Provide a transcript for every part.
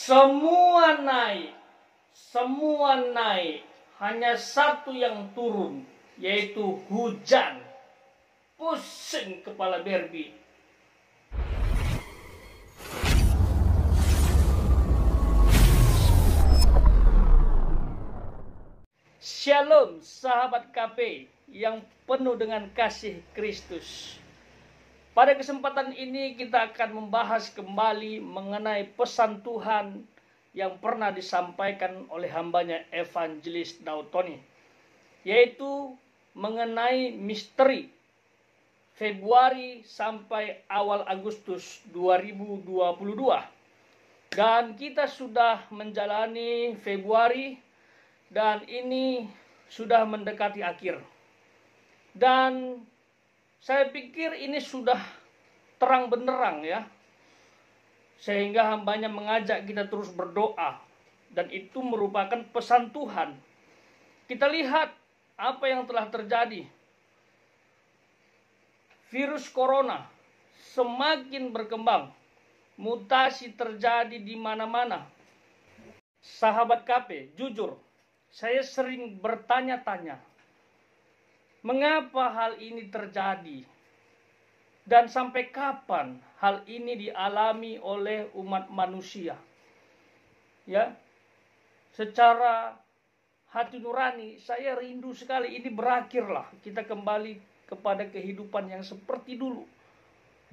Semua naik, semua naik. Hanya satu yang turun, yaitu hujan. Pusing kepala Barbie. Shalom sahabat KP yang penuh dengan kasih Kristus. Pada kesempatan ini kita akan membahas kembali mengenai pesan Tuhan yang pernah disampaikan oleh hambanya Evangelis Daud Tony, yaitu mengenai misteri Februari sampai awal Agustus 2022. Dan kita sudah menjalani Februari dan ini sudah mendekati akhir. Dan saya pikir ini sudah terang benderang ya. Sehingga hambanya mengajak kita terus berdoa. Dan itu merupakan pesan Tuhan. Kita lihat apa yang telah terjadi. Virus corona semakin berkembang. Mutasi terjadi di mana-mana. Sahabat KP, jujur, saya sering bertanya-tanya, mengapa hal ini terjadi? Dan sampai kapan hal ini dialami oleh umat manusia? Ya, secara hati nurani saya rindu sekali ini berakhirlah. Kita kembali kepada kehidupan yang seperti dulu.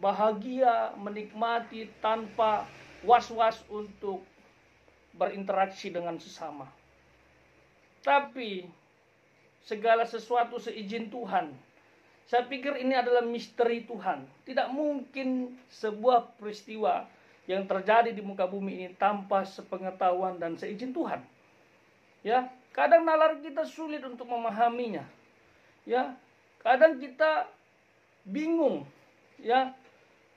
Bahagia, menikmati tanpa was-was untuk berinteraksi dengan sesama. Tapi segala sesuatu seizin Tuhan. Saya pikir ini adalah misteri Tuhan. Tidak mungkin sebuah peristiwa yang terjadi di muka bumi ini tanpa sepengetahuan dan seizin Tuhan. Ya, kadang nalar kita sulit untuk memahaminya. Ya, kadang kita bingung. Ya,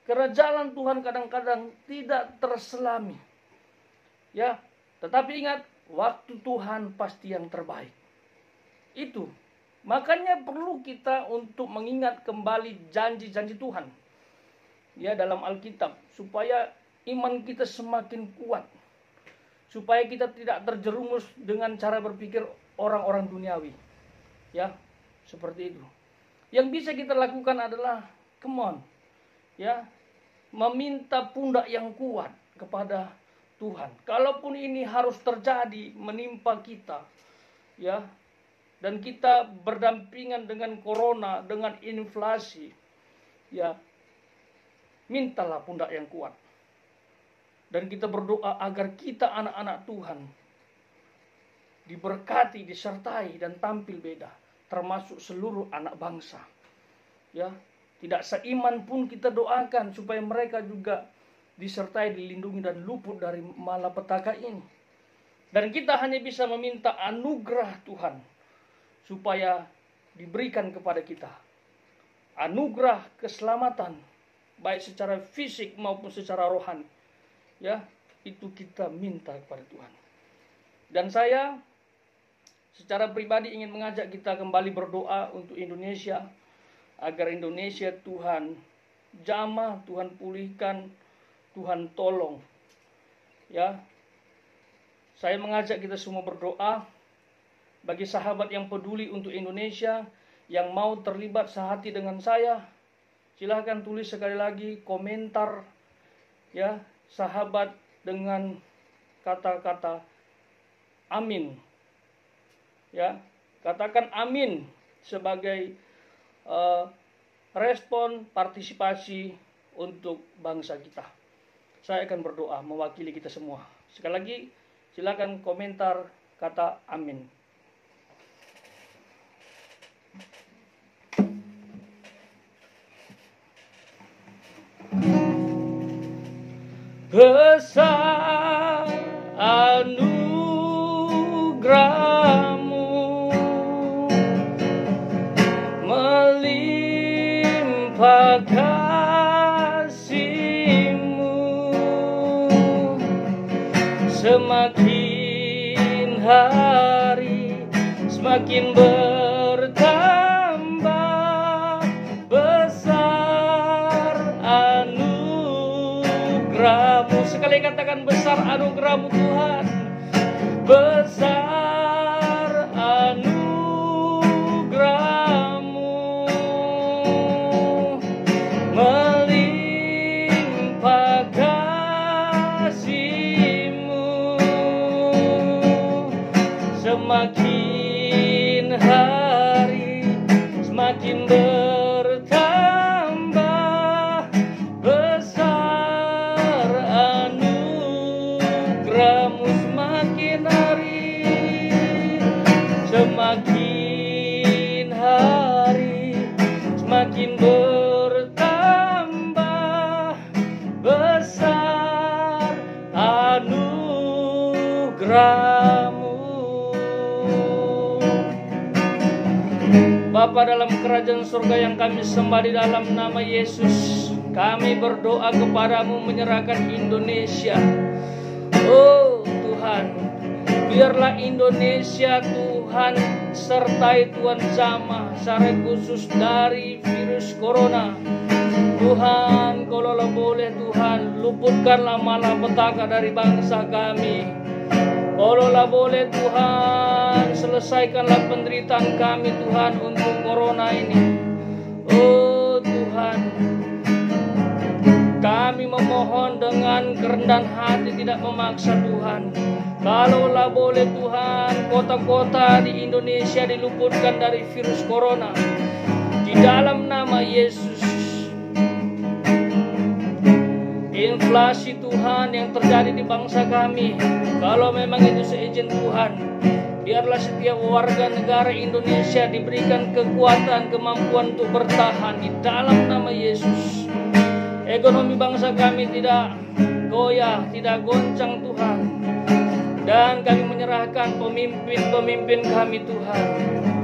karena jalan Tuhan kadang-kadang tidak terselami. Ya, tetapi ingat, waktu Tuhan pasti yang terbaik. Itu. Makanya perlu kita untuk mengingat kembali janji-janji Tuhan. Ya, dalam Alkitab. Supaya iman kita semakin kuat. Supaya kita tidak terjerumus dengan cara berpikir orang-orang duniawi. Ya, seperti itu. Yang bisa kita lakukan adalah, come on. Ya, meminta pundak yang kuat kepada Tuhan. Kalaupun ini harus terjadi menimpa kita, ya, dan kita berdampingan dengan corona, dengan inflasi, ya, mintalah pundak yang kuat. Dan kita berdoa agar kita anak-anak Tuhan diberkati, disertai dan tampil beda, termasuk seluruh anak bangsa. Ya, tidak seiman pun kita doakan supaya mereka juga disertai, dilindungi dan luput dari malapetaka ini. Dan kita hanya bisa meminta anugerah Tuhan supaya diberikan kepada kita anugerah keselamatan, baik secara fisik maupun secara rohani. Ya, itu kita minta kepada Tuhan. Dan saya secara pribadi ingin mengajak kita kembali berdoa untuk Indonesia, agar Indonesia Tuhan jamah, Tuhan pulihkan, Tuhan tolong. Ya. Saya mengajak kita semua berdoa bagi sahabat yang peduli untuk Indonesia, yang mau terlibat sehati dengan saya. Silahkan tulis sekali lagi komentar ya, sahabat, dengan kata-kata amin. Ya, katakan amin sebagai respon partisipasi untuk bangsa kita. Saya akan berdoa mewakili kita semua. Sekali lagi, silakan komentar kata amin. Besar anugerahmu, melimpah semakin hari semakin bertambah besar anugerahmu. Sekali katakan menyatakan besar anugerah-Mu Tuhan. Besar anugerah-Mu, melimpah kasih-Mu, semakin hari semakin bertambah. Besar anugerah-Mu, semakin hari semakin hari semakin bertambah. Besar anugerah-Mu. Bapa dalam kerajaan surga yang kami sembah, di dalam nama Yesus kami berdoa kepadamu menyerahkan Indonesia. Oh Tuhan, biarlah Indonesia Tuhan sertai Tuhan jamah secara khusus dari virus corona. Tuhan, kalau boleh Tuhan, luputkanlah malapetaka dari bangsa kami. Kalau boleh Tuhan, selesaikanlah penderitaan kami Tuhan untuk corona ini. Oh Tuhan, kami memohon dengan kerendahan hati, tidak memaksa Tuhan. Kalaulah boleh Tuhan, kota-kota di Indonesia diluputkan dari virus corona, di dalam nama Yesus. Inflasi Tuhan yang terjadi di bangsa kami, kalau memang itu seizin Tuhan, biarlah setiap warga negara Indonesia diberikan kekuatan, kemampuan untuk bertahan di dalam nama Yesus. Ekonomi bangsa kami tidak goyah, tidak goncang Tuhan. Dan kami menyerahkan pemimpin-pemimpin kami Tuhan,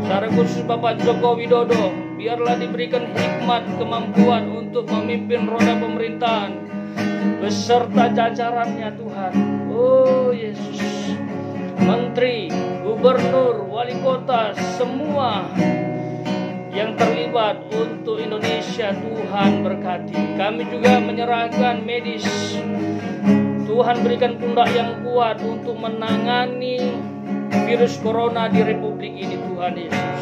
secara khusus Bapak Joko Widodo, biarlah diberikan hikmat, kemampuan untuk memimpin roda pemerintahan beserta jajarannya Tuhan. Oh Yesus, menteri, gubernur, wali kota, semua yang terlibat untuk Indonesia Tuhan berkati. Kami juga menyerahkan medis, Tuhan berikan pundak yang kuat untuk menangani virus corona di Republik ini Tuhan Yesus.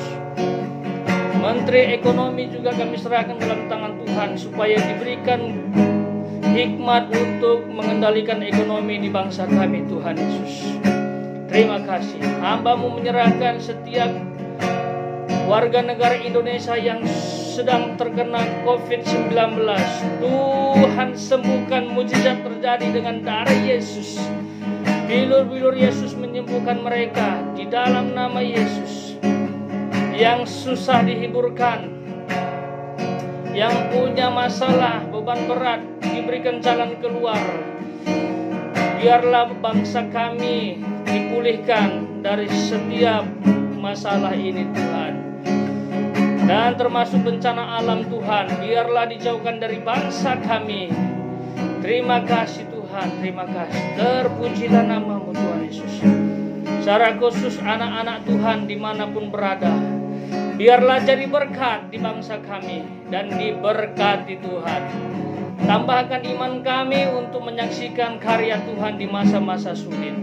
Menteri Ekonomi juga kami serahkan dalam tangan Tuhan, supaya diberikan hikmat untuk mengendalikan ekonomi di bangsa kami Tuhan Yesus. Terima kasih. Hamba-Mu menyerahkan setiap warga negara Indonesia yang sedang terkena COVID-19. Tuhan sembuhkan, mujizat terjadi dengan darah Yesus. Bilur-bilur Yesus menyembuhkan mereka di dalam nama Yesus. Yang susah dihiburkan, yang punya masalah, beban berat, diberikan jalan keluar. Biarlah bangsa kami dipulihkan dari setiap masalah ini Tuhan. Dan termasuk bencana alam Tuhan, biarlah dijauhkan dari bangsa kami. Terima kasih Tuhan, terima kasih. Terpujilah nama-Mu Tuhan Yesus. Secara khusus anak-anak Tuhan dimanapun berada, biarlah jadi berkat di bangsa kami dan diberkati Tuhan. Tambahkan iman kami untuk menyaksikan karya Tuhan di masa-masa sulit.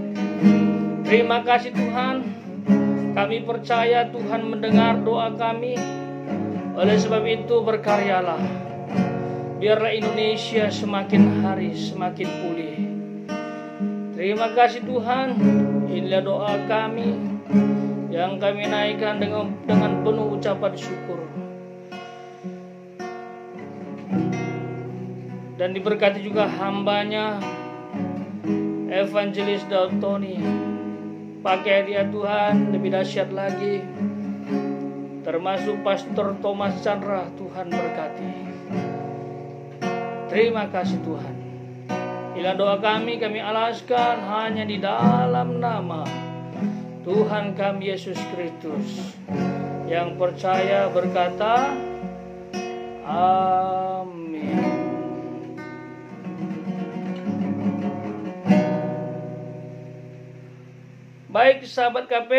Terima kasih Tuhan. Kami percaya Tuhan mendengar doa kami. Oleh sebab itu berkaryalah. Biarlah Indonesia semakin hari semakin pulih. Terima kasih Tuhan. Inilah doa kami yang kami naikkan dengan penuh ucapan syukur. Dan diberkati juga hamba-Nya Evangelis Daud Tony. Pakai dia Tuhan lebih dahsyat lagi. Termasuk Pastor Thomas Chandra, Tuhan berkati. Terima kasih Tuhan. Inilah doa kami alaskan hanya di dalam nama Tuhan kami Yesus Kristus. Yang percaya berkata, amin. Baik sahabat KP,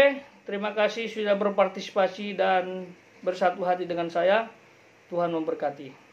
terima kasih sudah berpartisipasi dan bersatu hati dengan saya. Tuhan memberkati.